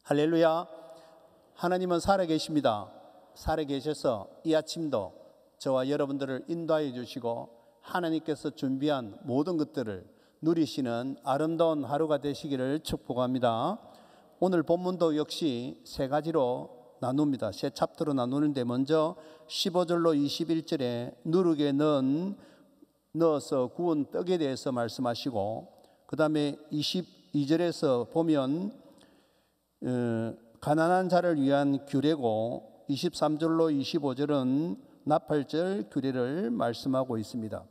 할렐루야. 하나님은 살아계십니다. 살아계셔서 이 아침도 저와 여러분들을 인도하여 주시고 하나님께서 준비한 모든 것들을 누리시는 아름다운 하루가 되시기를 축복합니다. 오늘 본문도 역시 세 가지로 나눕니다. 세 챕터로 나누는데 먼저 15절로 21절에 누룩에 넣어서 구운 떡에 대해서 말씀하시고, 그 다음에 22절에서 보면 가난한 자를 위한 규례고, 23절로 25절은 나팔절 규례를 말씀하고 있습니다.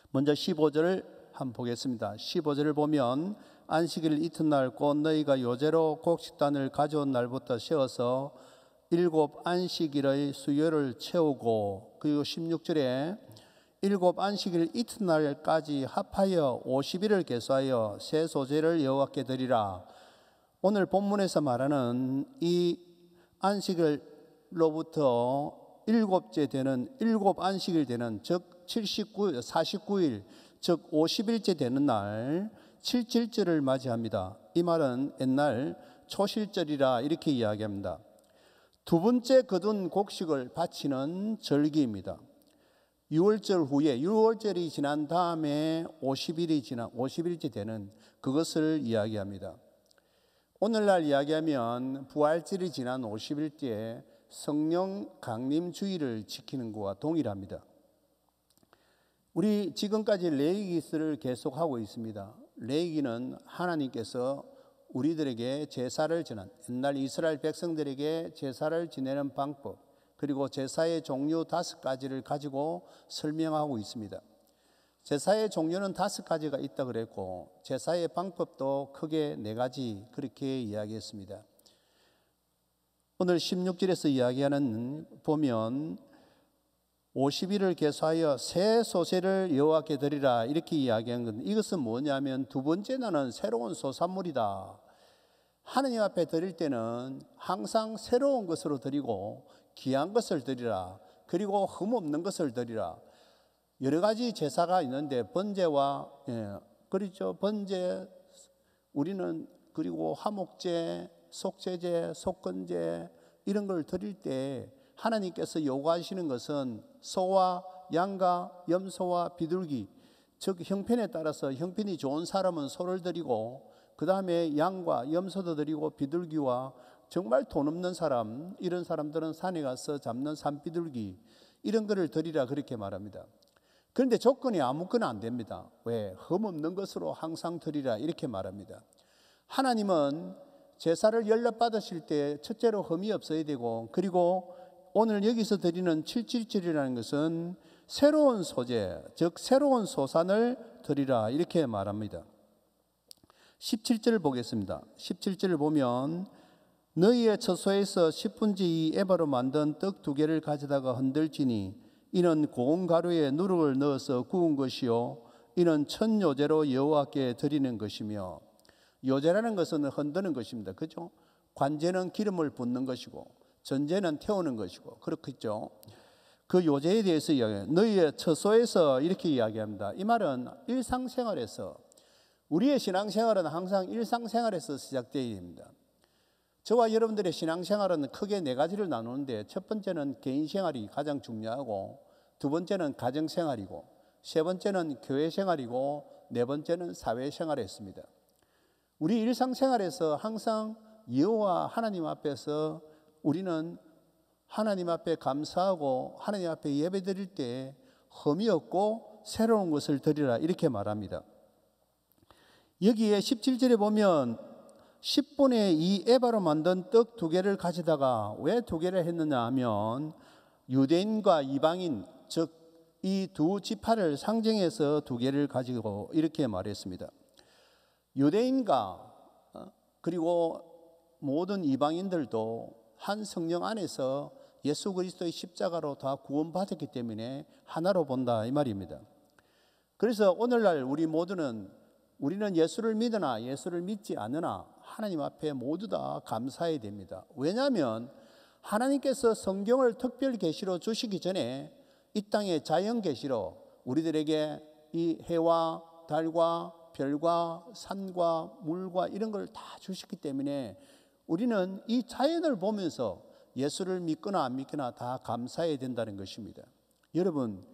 먼저 15절을 한번 보겠습니다. 15절을 보면 안식일 이튿날 곧 너희가 요제로 곡식단을 가져온 날부터 세워서 7 안식일의 수요를 채우고, 그리고 16절에 7 안식일 이튿날까지 합하여 50일을 계수하여 새 소재를 여호와께 드리라. 오늘 본문에서 말하는 이 안식일로부터 7째 되는 7 안식일 되는, 즉 49일 즉 50일째 되는 날 7.7절을 맞이합니다. 이 말은 옛날 초실절이라 이렇게 이야기합니다. 두 번째 거둔 곡식을 바치는 절기입니다. 6월절 후에 6월절이 지난 다음에 50일째 되는 그것을 이야기합니다. 오늘날 이야기하면 부활절이 지난 50일째 성령 강림 주일을 지키는 것과 동일합니다. 우리 지금까지 레위기를 계속하고 있습니다. 레위기는 하나님께서 우리들에게 제사를 지낸, 옛날 이스라엘 백성들에게 제사를 지내는 방법, 그리고 제사의 종류 5가지를 가지고 설명하고 있습니다. 제사의 종류는 5가지가 있다 그랬고, 제사의 방법도 크게 4가지 그렇게 이야기했습니다. 오늘 16절에서 이야기하는 보면 50일을 계수하여 새 소재를 여호와께 드리라 이렇게 이야기한 건데, 이것은 뭐냐면 두 번째 날은 새로운 소산물이다. 하느님 앞에 드릴 때는 항상 새로운 것으로 드리고 귀한 것을 드리라. 그리고 흠없는 것을 드리라. 여러 가지 제사가 있는데 번제와 그렇죠. 번제, 우리는 그리고 화목제, 속죄제, 속건제 이런 걸 드릴 때 하나님께서 요구하시는 것은 소와 양과 염소와 비둘기, 즉 형편에 따라서 형편이 좋은 사람은 소를 드리고, 그 다음에 양과 염소도 드리고 비둘기와 정말 돈 없는 사람, 이런 사람들은 산에 가서 잡는 산비둘기 이런 거를 드리라 그렇게 말합니다. 그런데 조건이 아무거나 안 됩니다. 왜? 흠없는 것으로 항상 드리라 이렇게 말합니다. 하나님은 제사를 연락받으실 때 첫째로 흠이 없어야 되고, 그리고 오늘 여기서 드리는 7.7절이라는 것은 새로운 소재, 즉 새로운 소산을 드리라 이렇게 말합니다. 17절을 보겠습니다. 17절을 보면 너희의 처소에서 10분의 2 에바로 만든 떡 2개를 가져다가 흔들지니 이는 고운 가루에 누룩을 넣어서 구운 것이요 이는 첫 요제로 여호와께 드리는 것이며, 요제라는 것은 흔드는 것입니다. 그죠? 관제는 기름을 붓는 것이고 전제는 태우는 것이고 그렇겠죠. 그 요제에 대해서 이야기해요. 너희의 처소에서 이렇게 이야기합니다. 이 말은 일상생활에서, 우리의 신앙생활은 항상 일상생활에서 시작되어야 됩니다. 저와 여러분들의 신앙생활은 크게 4가지를 나누는데, 첫 번째는 개인생활이 가장 중요하고, 두 번째는 가정생활이고, 세 번째는 교회생활이고, 네 번째는 사회생활이었습니다. 우리 일상생활에서 항상 여호와 하나님 앞에서 우리는 하나님 앞에 감사하고 하나님 앞에 예배드릴 때 흠이 없고 새로운 것을 드리라 이렇게 말합니다. 여기에 17절에 보면 10분의 2 에바로 만든 떡 2개를 가져다가, 왜 2개를 했느냐 하면 유대인과 이방인, 즉 이 두 지파를 상징해서 2개를 가지고 이렇게 말했습니다. 유대인과 그리고 모든 이방인들도 한 성령 안에서 예수 그리스도의 십자가로 다 구원받았기 때문에 하나로 본다 이 말입니다. 그래서 오늘날 우리 모두는, 우리는 예수를 믿으나 예수를 믿지 않으나 하나님 앞에 모두 다 감사해야 됩니다. 왜냐하면 하나님께서 성경을 특별 계시로 주시기 전에 이 땅의 자연 계시로 우리들에게 이 해와 달과 별과 산과 물과 이런 걸 다 주셨기 때문에 우리는 이 자연을 보면서 예수를 믿거나 안 믿거나 다 감사해야 된다는 것입니다. 여러분,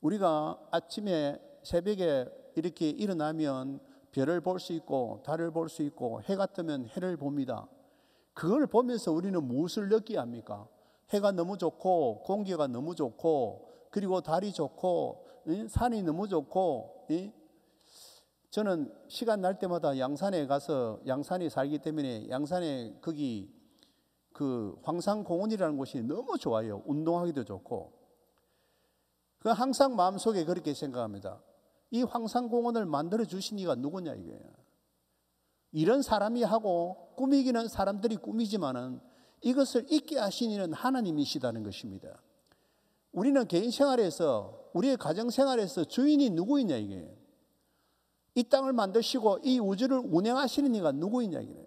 우리가 아침에 새벽에 이렇게 일어나면 별을 볼 수 있고 달을 볼 수 있고 해가 뜨면 해를 봅니다. 그걸 보면서 우리는 무엇을 느껴야 합니까? 해가 너무 좋고 공기가 너무 좋고 그리고 달이 좋고 산이 너무 좋고. 저는 시간 날 때마다 양산에 가서, 양산에 살기 때문에 양산에 거기 그 황산공원이라는 곳이 너무 좋아요. 운동하기도 좋고. 그 항상 마음속에 그렇게 생각합니다. 이 황산공원을 만들어 주신 이가 누구냐 이거예요. 이런 사람이 하고 꾸미기는 사람들이 꾸미지만은 이것을 있게 하신 이는 하나님이시다는 것입니다. 우리는 개인 생활에서, 우리의 가정 생활에서 주인이 누구이냐 이게. 이 땅을 만드시고 이 우주를 운행하시는 이가 누구이냐 이게.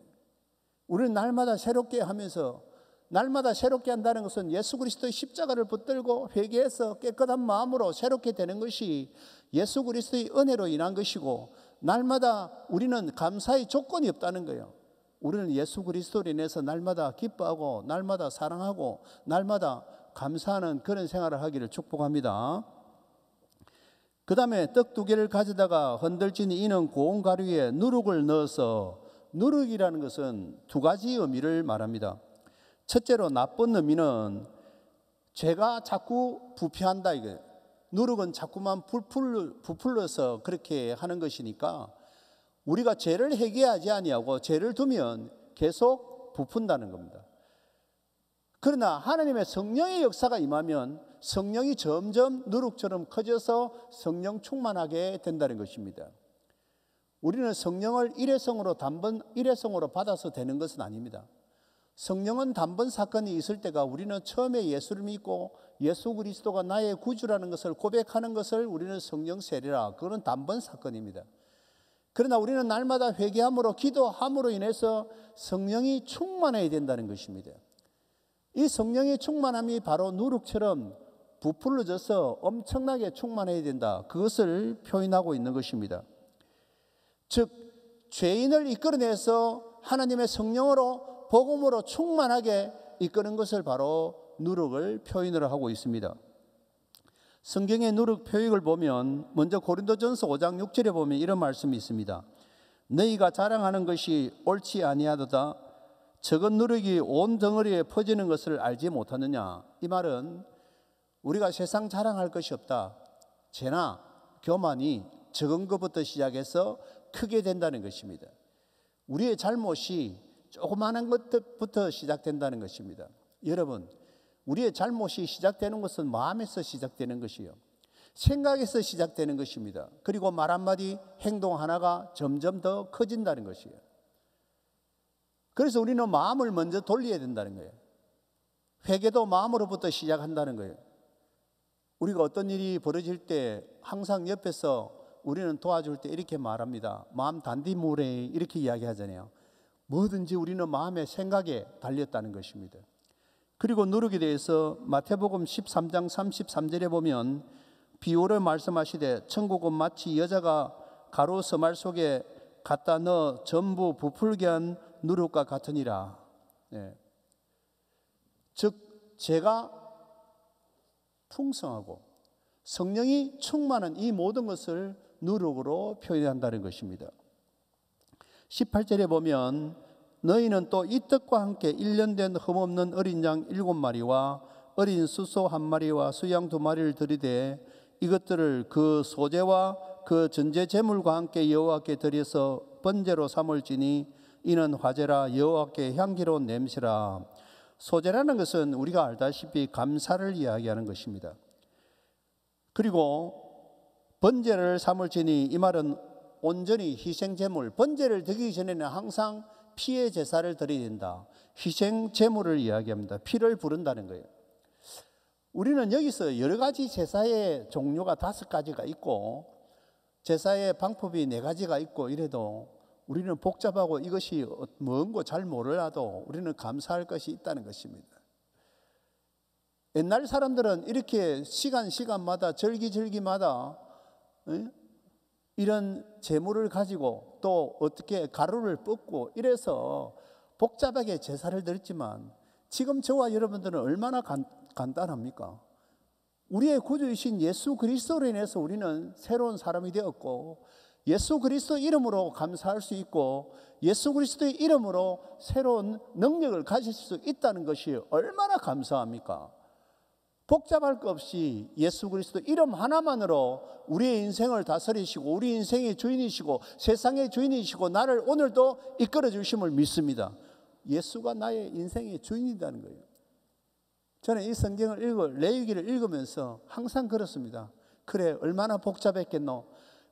우리는 날마다 새롭게 하면서, 날마다 새롭게 한다는 것은 예수 그리스도의 십자가를 붙들고 회개해서 깨끗한 마음으로 새롭게 되는 것이 예수 그리스도의 은혜로 인한 것이고, 날마다 우리는 감사의 조건이 없다는 거예요. 우리는 예수 그리스도로 인해서 날마다 기뻐하고 날마다 사랑하고 날마다 감사하는 그런 생활을 하기를 축복합니다. 그 다음에 떡 2개를 가져다가 흔들지니 이는 고운 가루 위에 누룩을 넣어서, 누룩이라는 것은 2가지 의미를 말합니다. 첫째로 나쁜 의미는 죄가 자꾸 부패한다 이거예요. 누룩은 자꾸만 부풀려서 그렇게 하는 것이니까 우리가 죄를 회개하지 아니하고 죄를 두면 계속 부푼다는 겁니다. 그러나 하나님의 성령의 역사가 임하면 성령이 점점 누룩처럼 커져서 성령 충만하게 된다는 것입니다. 우리는 성령을 일회성으로 받아서 되는 것은 아닙니다. 성령은 단번 사건이 있을 때가, 우리는 처음에 예수를 믿고 예수 그리스도가 나의 구주라는 것을 고백하는 것을 우리는 성령 세례라, 그거는 단번 사건입니다. 그러나 우리는 날마다 회개함으로, 기도함으로 인해서 성령이 충만해야 된다는 것입니다. 이 성령의 충만함이 바로 누룩처럼 부풀어져서 엄청나게 충만해야 된다, 그것을 표현하고 있는 것입니다. 즉 죄인을 이끌어내서 하나님의 성령으로, 복음으로 충만하게 이끄는 것을 바로 누룩을 표현을 하고 있습니다. 성경의 누룩 표익을 보면 먼저 고린도전서 5장 6절에 보면 이런 말씀이 있습니다. 너희가 자랑하는 것이 옳지 아니하도다. 적은 누룩이 온 덩어리에 퍼지는 것을 알지 못하느냐. 이 말은 우리가 세상 자랑할 것이 없다. 죄나 교만이 적은 것부터 시작해서 크게 된다는 것입니다. 우리의 잘못이 조그마한 것부터 시작된다는 것입니다. 여러분, 우리의 잘못이 시작되는 것은 마음에서 시작되는 것이요, 생각에서 시작되는 것입니다. 그리고 말 한마디, 행동 하나가 점점 더 커진다는 것이에요. 그래서 우리는 마음을 먼저 돌려야 된다는 거예요. 회개도 마음으로부터 시작한다는 거예요. 우리가 어떤 일이 벌어질 때 항상 옆에서 우리는 도와줄 때 이렇게 말합니다. 마음 단디무래, 이렇게 이야기하잖아요. 뭐든지 우리는 마음의 생각에 달렸다는 것입니다. 그리고 누룩에 대해서 마태복음 13장 33절에 보면 비유를 말씀하시되 천국은 마치 여자가 가루 서말 속에 갖다 넣어 전부 부풀게 한 누룩과 같으니라. 즉 죄가 풍성하고 성령이 충만한 이 모든 것을 누룩으로 표현한다는 것입니다. 18절에 보면 너희는 또 이 떡과 함께 1년 된 흠없는 어린 양 7마리와 어린 수소 1마리와 수양 2마리를 드리되 이것들을 그 소제와 그 전제 제물과 함께 여호와께 드려서 번제로 삼을지니 이는 화제라, 여호와께 향기로운 냄새라. 소제라는 것은 우리가 알다시피 감사를 이야기하는 것입니다. 그리고 번제를 삼을지니 이 말은 온전히 희생제물, 번제를 드리기 전에는 항상 피의 제사를 드려야 된다. 희생제물을 이야기합니다. 피를 부른다는 거예요. 우리는 여기서 여러 가지 제사의 종류가 5가지가 있고 제사의 방법이 4가지가 있고 이래도 우리는 복잡하고 이것이 뭔고 잘 몰라도 우리는 감사할 것이 있다는 것입니다. 옛날 사람들은 이렇게 시간마다 절기마다 이런 제물을 가지고 또 어떻게 가루를 붓고 이래서 복잡하게 제사를 드렸지만 지금 저와 여러분들은 얼마나 간단합니까? 우리의 구주이신 예수 그리스도로 인해서 우리는 새로운 사람이 되었고, 예수 그리스도 이름으로 감사할 수 있고, 예수 그리스도의 이름으로 새로운 능력을 가질 수 있다는 것이 얼마나 감사합니까? 복잡할 것 없이 예수 그리스도 이름 하나만으로 우리의 인생을 다스리시고 우리 인생의 주인이시고 세상의 주인이시고 나를 오늘도 이끌어 주심을 믿습니다. 예수가 나의 인생의 주인이라는 거예요. 저는 이 성경을 레위기를 읽으면서 항상 그렇습니다. 그래, 얼마나 복잡했겠노?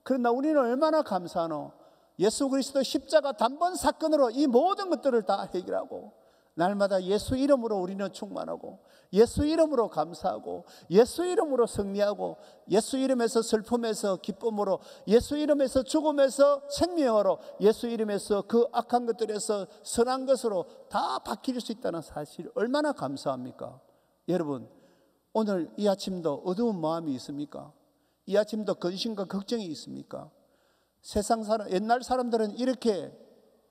그러나 우리는 얼마나 감사하노? 예수 그리스도 십자가 단번 사건으로 이 모든 것들을 다 해결하고, 날마다 예수 이름으로 우리는 충만하고, 예수 이름으로 감사하고, 예수 이름으로 승리하고, 예수 이름에서 슬픔에서 기쁨으로, 예수 이름에서 죽음에서 생명으로, 예수 이름에서 그 악한 것들에서 선한 것으로 다 바뀔 수 있다는 사실, 얼마나 감사합니까? 여러분, 오늘 이 아침도 어두운 마음이 있습니까? 이 아침도 근심과 걱정이 있습니까? 세상 사람, 옛날 사람들은 이렇게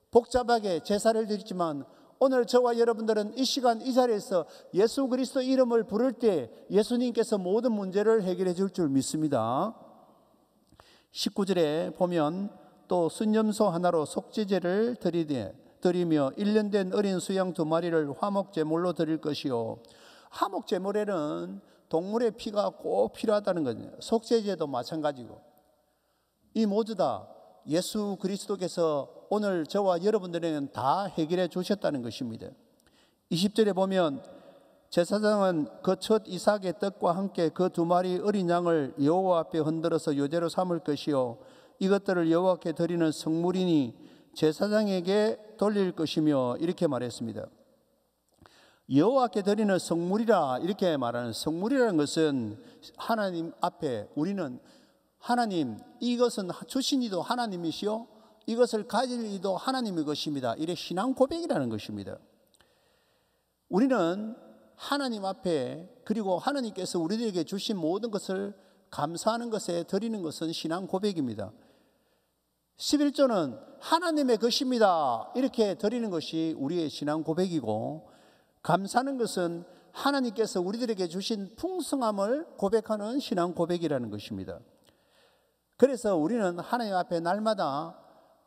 복잡하게 제사를 드리지만 오늘 저와 여러분들은 이 시간 이 자리에서 예수 그리스도 이름을 부를 때 예수님께서 모든 문제를 해결해 줄 줄 믿습니다. 19절에 보면 또 순염소 하나로 속죄제를 드리며 1년 된 어린 수양 2마리를 화목제물로 드릴 것이요. 화목제물에는 동물의 피가 꼭 필요하다는 거죠. 속죄제도 마찬가지고, 이 모두 다 예수 그리스도께서 오늘 저와 여러분들에게는 다 해결해 주셨다는 것입니다. 20절에 보면 제사장은 그 첫 이삭의 떡과 함께 그 2마리 어린 양을 여호와 앞에 흔들어서 요제로 삼을 것이요 이것들을 여호와께 드리는 성물이니 제사장에게 돌릴 것이며, 이렇게 말했습니다. 여호와께 드리는 성물이라 이렇게 말하는, 성물이라는 것은 하나님 앞에 우리는 하나님, 이것은 주신 이도 하나님이시요 이것을 가질 이도 하나님의 것입니다, 이래 신앙 고백이라는 것입니다. 우리는 하나님 앞에, 그리고 하나님께서 우리들에게 주신 모든 것을 감사하는 것에 드리는 것은 신앙 고백입니다. 11조는 하나님의 것입니다 이렇게 드리는 것이 우리의 신앙 고백이고, 감사하는 것은 하나님께서 우리들에게 주신 풍성함을 고백하는 신앙 고백이라는 것입니다. 그래서 우리는 하나님 앞에 날마다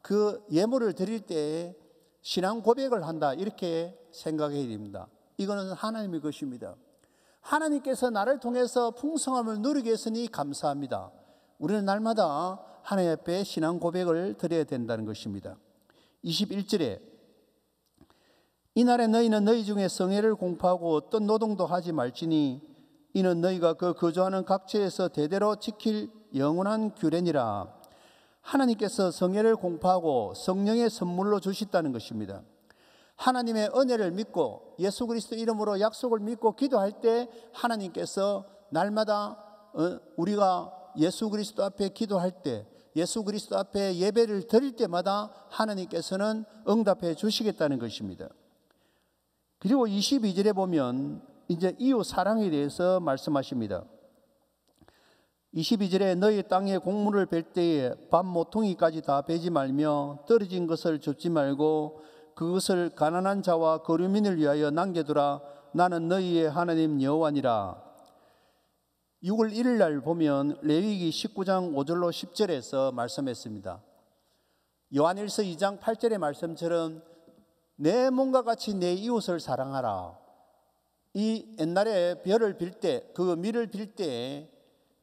그 예물을 드릴 때 신앙 고백을 한다 이렇게 생각해야 됩니다. 이거는 하나님의 것입니다. 하나님께서 나를 통해서 풍성함을 누리게 했으니 감사합니다. 우리는 날마다 하나님 앞에 신앙 고백을 드려야 된다는 것입니다. 21절에 이날에 너희는 너희 중에 성회를 공포하고 어떤 노동도 하지 말지니 이는 너희가 그 거주하는 각처에서 대대로 지킬 영원한 규례니라. 하나님께서 성회를 공포하고 성령의 선물로 주셨다는 것입니다. 하나님의 은혜를 믿고 예수 그리스도 이름으로 약속을 믿고 기도할 때 하나님께서 날마다 우리가 예수 그리스도 앞에 기도할 때, 예수 그리스도 앞에 예배를 드릴 때마다 하나님께서는 응답해 주시겠다는 것입니다. 그리고 22절에 보면 이제 이웃 사랑에 대해서 말씀하십니다. 22절에 너희 땅에 곡물을 벨 때에 밥 모퉁이까지 다 베지 말며 떨어진 것을 줍지 말고 그것을 가난한 자와 거류민을 위하여 남겨두라. 나는 너희의 하나님 여호와니라. 6월 1일 날 보면 레위기 19장 5절로 10절에서 말씀했습니다. 요한일서 2장 8절의 말씀처럼 내 몸과 같이 내 이웃을 사랑하라. 이 옛날에 벼를 빌 때, 그 밀을 빌 때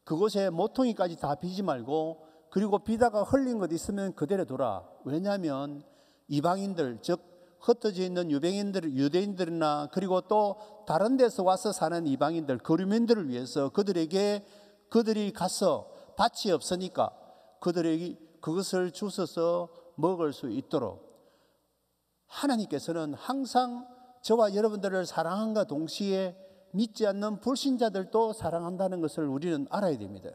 그곳에 모퉁이까지 다 비지 말고, 그리고 비다가 흘린 것 있으면 그대로 둬라. 왜냐하면 이방인들, 즉 흩어져 있는 유대인들이나 그리고 또 다른 데서 와서 사는 이방인들, 거류민들을 위해서 그들이 가서 밭이 없으니까 그들에게 그것을 주워서 먹을 수 있도록 하나님께서는 항상 저와 여러분들을 사랑함과 동시에 믿지 않는 불신자들도 사랑한다는 것을 우리는 알아야 됩니다.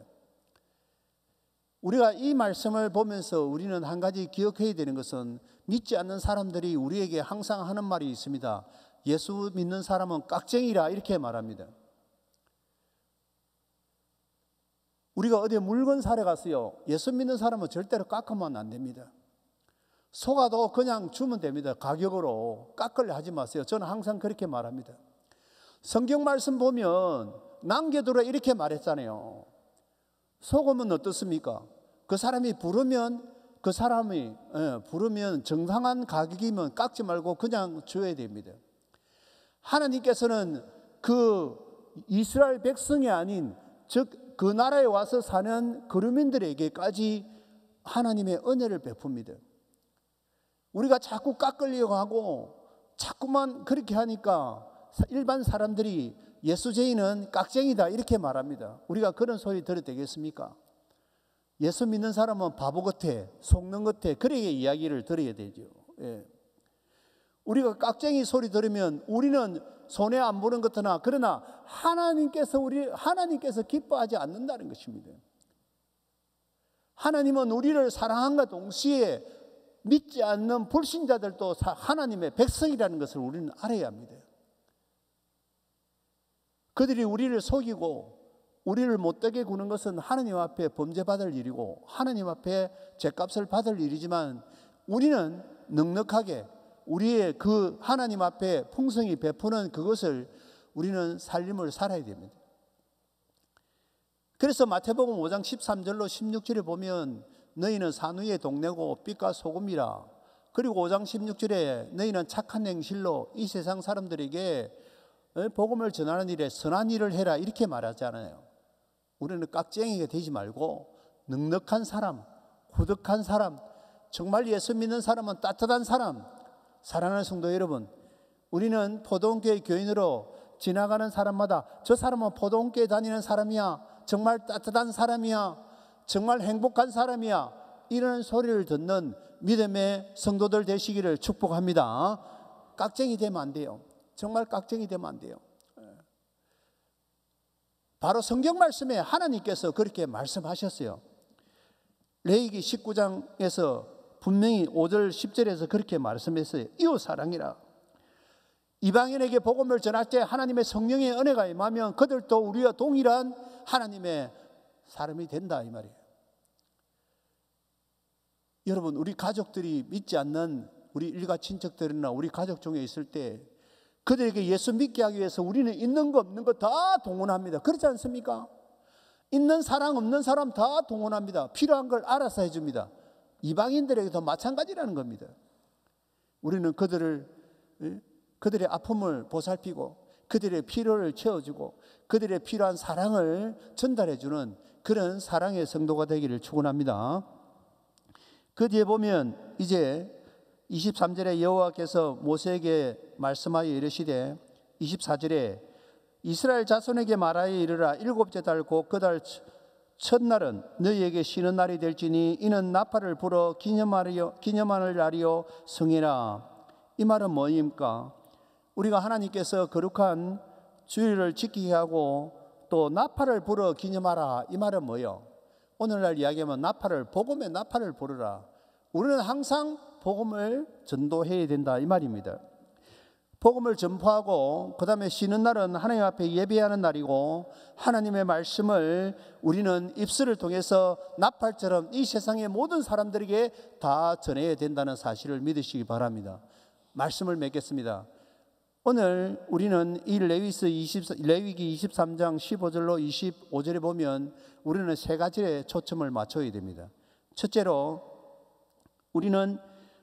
우리가 이 말씀을 보면서 우리는 한 가지 기억해야 되는 것은, 믿지 않는 사람들이 우리에게 항상 하는 말이 있습니다. 예수 믿는 사람은 깍쟁이라 이렇게 말합니다. 우리가 어디 물건 사러 갔어요. 예수 믿는 사람은 절대로 깎으면 안 됩니다. 속아도 그냥 주면 됩니다. 가격으로 깎으려 하지 마세요. 저는 항상 그렇게 말합니다. 성경 말씀 보면 남겨두라 이렇게 말했잖아요. 속으면 어떻습니까? 그 사람이 부르면 부르면 정당한 가격이면 깎지 말고 그냥 줘야 됩니다. 하나님께서는 그 이스라엘 백성이 아닌 즉 그 나라에 와서 사는 거류민들에게까지 하나님의 은혜를 베풉니다. 우리가 자꾸 깎으려고 하고 자꾸만 그렇게 하니까 일반 사람들이 예수쟁이는 깍쟁이다 이렇게 말합니다. 우리가 그런 소리 들어도 되겠습니까? 예수 믿는 사람은 바보 같아, 속는 같아 그렇게 이야기를 들어야 되죠. 예. 우리가 깍쟁이 소리 들으면 우리는 손해 안 보는 것 같으나 그러나 하나님께서 기뻐하지 않는다는 것입니다. 하나님은 우리를 사랑함과 동시에 믿지 않는 불신자들도 하나님의 백성이라는 것을 우리는 알아야 합니다. 그들이 우리를 속이고 우리를 못되게 구는 것은 하나님 앞에 범죄받을 일이고 하나님 앞에 죗값을 받을 일이지만 우리는 넉넉하게 우리의 그 하나님 앞에 풍성히 베푸는 그것을 우리는 삶을 살아야 됩니다. 그래서 마태복음 5장 13절로 16절에 보면 너희는 산위의 동네고 빛과 소금이라. 그리고 5장 16절에 너희는 착한 행실로 이 세상 사람들에게 복음을 전하는 일에 선한 일을 해라 이렇게 말하잖아요. 우리는 깍쟁이가 되지 말고 넉넉한 사람, 후덕한 사람, 정말 예수 믿는 사람은 따뜻한 사람. 사랑하는 성도 여러분, 우리는 포도원교회 교인으로 지나가는 사람마다 저 사람은 포도원교회 다니는 사람이야, 정말 따뜻한 사람이야, 정말 행복한 사람이야 이런 소리를 듣는 믿음의 성도들 되시기를 축복합니다. 깍쟁이 되면 안 돼요. 정말 깍쟁이 되면 안 돼요. 바로 성경 말씀에 하나님께서 그렇게 말씀하셨어요. 레위기 19장에서 분명히 5절 10절에서 그렇게 말씀했어요. 이웃 사랑이라. 이방인에게 복음을 전할 때 하나님의 성령의 은혜가 임하면 그들도 우리와 동일한 하나님의 사람이 된다 이 말이에요. 여러분, 우리 가족들이 믿지 않는 우리 일가 친척들이나 우리 가족 중에 있을 때 그들에게 예수 믿게 하기 위해서 우리는 있는 거 없는 거 다 동원합니다. 그렇지 않습니까? 있는 사람 없는 사람 다 동원합니다. 필요한 걸 알아서 해줍니다. 이방인들에게도 마찬가지라는 겁니다. 우리는 그들의 아픔을 보살피고 그들의 필요를 채워주고 그들의 필요한 사랑을 전달해주는 그런 사랑의 성도가 되기를 축원합니다. 그 뒤에 보면 이제 23절에 여호와께서 모세에게 말씀하여 이르시되 24절에 이스라엘 자손에게 말하여 이르라. 7째 달 곧 그 달 첫날은 너희에게 쉬는 날이 될지니 이는 나팔을 불어 기념하는 날이요 성이라. 이 말은 뭐입니까? 우리가 하나님께서 거룩한 주일을 지키게 하고 또 나팔을 불어 기념하라. 이 말은 뭐예요? 오늘날 이야기하면 복음의 나팔을 부르라. 우리는 항상 복음을 전도해야 된다 이 말입니다. 복음을 전파하고 그 다음에 쉬는 날은 하나님 앞에 예배하는 날이고 하나님의 말씀을 우리는 입술을 통해서 나팔처럼 이 세상의 모든 사람들에게 다 전해야 된다는 사실을 믿으시기 바랍니다. 말씀을 맺겠습니다. 오늘 우리는 이 레위기 23장 15절로 25절에 보면 우리는 세 가지에 초점을 맞춰야 됩니다. 첫째로 우리는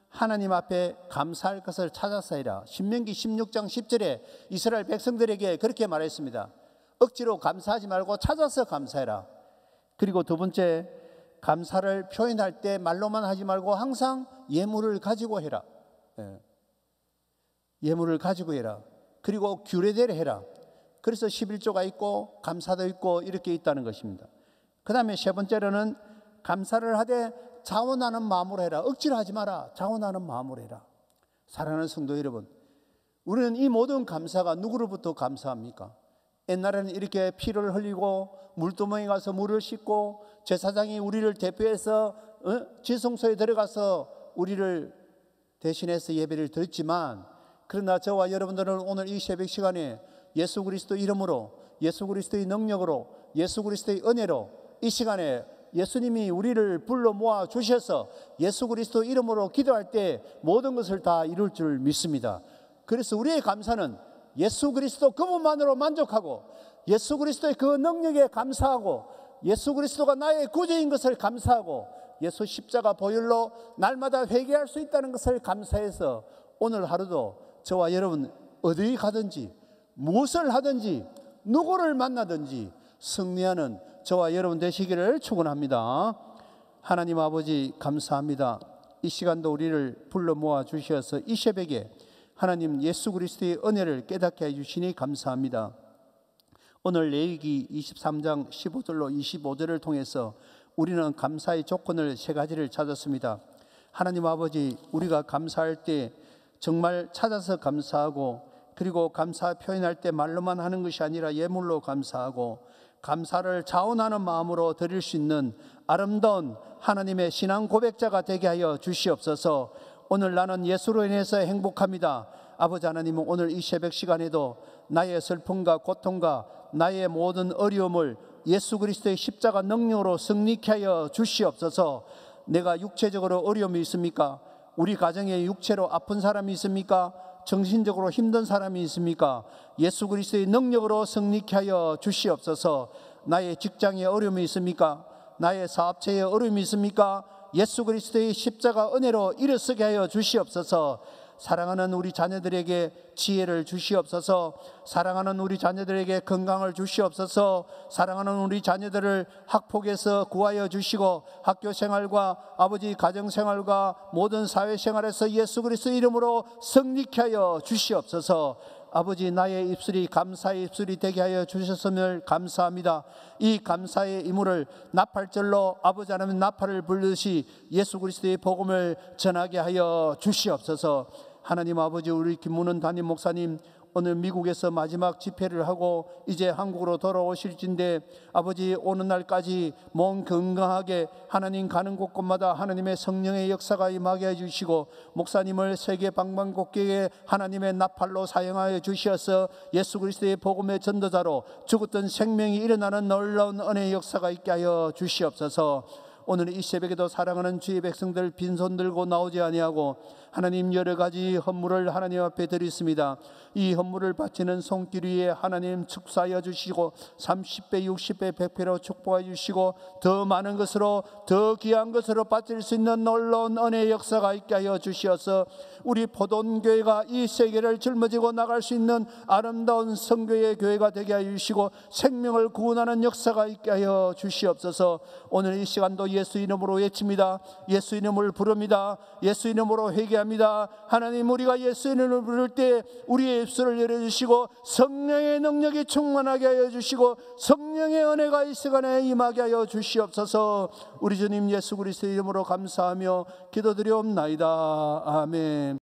하나님 앞에 감사할 것을 찾아서 해라. 신명기 16장 10절에 이스라엘 백성들에게 그렇게 말했습니다. 억지로 감사하지 말고 찾아서 감사해라. 그리고 두 번째, 감사를 표현할 때 말로만 하지 말고 항상 예물을 가지고 해라. 예물을 가지고 해라. 그리고 규례대로 해라. 그래서 11조가 있고 감사도 있고 이렇게 있다는 것입니다. 그 다음에 세 번째로는 감사를 하되 자원하는 마음으로 해라. 억지로 하지 마라. 자원하는 마음으로 해라. 사랑하는 성도 여러분, 우리는 이 모든 감사가 누구로부터 감사합니까? 옛날에는 이렇게 피를 흘리고 물두멍에 가서 물을 씻고 제사장이 우리를 대표해서 지성소에 들어가서 우리를 대신해서 예배를 드렸지만, 그러나 저와 여러분들은 오늘 이 새벽 시간에 예수 그리스도 이름으로, 예수 그리스도의 능력으로, 예수 그리스도의 은혜로 이 시간에 예수님이 우리를 불러 모아 주셔서 예수 그리스도 이름으로 기도할 때 모든 것을 다 이룰 줄 믿습니다. 그래서 우리의 감사는 예수 그리스도 그분만으로 만족하고 예수 그리스도의 그 능력에 감사하고 예수 그리스도가 나의 구주인 것을 감사하고 예수 십자가 보혈로 날마다 회개할 수 있다는 것을 감사해서 오늘 하루도 저와 여러분 어디 가든지 무엇을 하든지 누구를 만나든지 승리하는 저와 여러분 되시기를 축원합니다. 하나님 아버지 감사합니다. 이 시간도 우리를 불러 모아 주셔서 이 새벽에 하나님 예수 그리스도의 은혜를 깨닫게 해주시니 감사합니다. 오늘 레위기 23장 15절로 25절을 통해서 우리는 감사의 조건을 세 가지를 찾았습니다. 하나님 아버지, 우리가 감사할 때 정말 찾아서 감사하고, 그리고 감사 표현할 때 말로만 하는 것이 아니라 예물로 감사하고, 감사를 자원하는 마음으로 드릴 수 있는 아름다운 하나님의 신앙 고백자가 되게 하여 주시옵소서. 오늘 나는 예수로 인해서 행복합니다. 아버지 하나님은 오늘 이 새벽 시간에도 나의 슬픔과 고통과 나의 모든 어려움을 예수 그리스도의 십자가 능력으로 승리케 하여 주시옵소서. 내가 육체적으로 어려움이 있습니까? 우리 가정에 육체로 아픈 사람이 있습니까? 정신적으로 힘든 사람이 있습니까? 예수 그리스도의 능력으로 승리케 하여 주시옵소서. 나의 직장에 어려움이 있습니까? 나의 사업체에 어려움이 있습니까? 예수 그리스도의 십자가 은혜로 일어서게 하여 주시옵소서. 사랑하는 우리 자녀들에게 지혜를 주시옵소서. 사랑하는 우리 자녀들에게 건강을 주시옵소서. 사랑하는 우리 자녀들을 학폭에서 구하여 주시고 학교 생활과 아버지 가정 생활과 모든 사회 생활에서 예수 그리스도 이름으로 승리케 하여 주시옵소서. 아버지, 나의 입술이 감사의 입술이 되게 하여 주셨음을 감사합니다. 이 감사의 이물을 나팔절로 아버지 하나님 나팔을 불듯이 예수 그리스도의 복음을 전하게 하여 주시옵소서. 하나님 아버지, 우리 김문은 담임 목사님 오늘 미국에서 마지막 집회를 하고 이제 한국으로 돌아오실진데 아버지, 오는 날까지 몸 건강하게 하나님 가는 곳곳마다 하나님의 성령의 역사가 임하게 해주시고 목사님을 세계 방방곡곡에 하나님의 나팔로 사용하여 주셔서 예수 그리스도의 복음의 전도자로 죽었던 생명이 일어나는 놀라운 은혜의 역사가 있게 하여 주시옵소서. 오늘 이 새벽에도 사랑하는 주의 백성들 빈손 들고 나오지 아니하고 하나님 여러 가지 헌물을 하나님 앞에 드리습니다. 이 헌물을 바치는 손길 위에 하나님 축사하여 주시고 30배 60배 100배로 축복해 주시고 더 많은 것으로 더 귀한 것으로 바칠 수 있는 놀라운 은혜의 역사가 있게 하여 주시어서 우리 포돈교회가 이 세계를 짊어지고 나갈 수 있는 아름다운 성교의 교회가 되게 하여 주시고 생명을 구원하는 역사가 있게 하여 주시옵소서. 오늘 이 시간도 예수 이름으로 외칩니다. 예수 이름을 부릅니다. 예수 이름으로 회개합니다. 하나님, 우리가 예수 이름을 부를 때 우리의 입술을 열어주시고 성령의 능력이 충만하게 하여 주시고 성령의 은혜가 이 시간에 임하게 하여 주시옵소서. 우리 주님 예수 그리스도의 이름으로 감사하며 기도드리옵나이다. 아멘.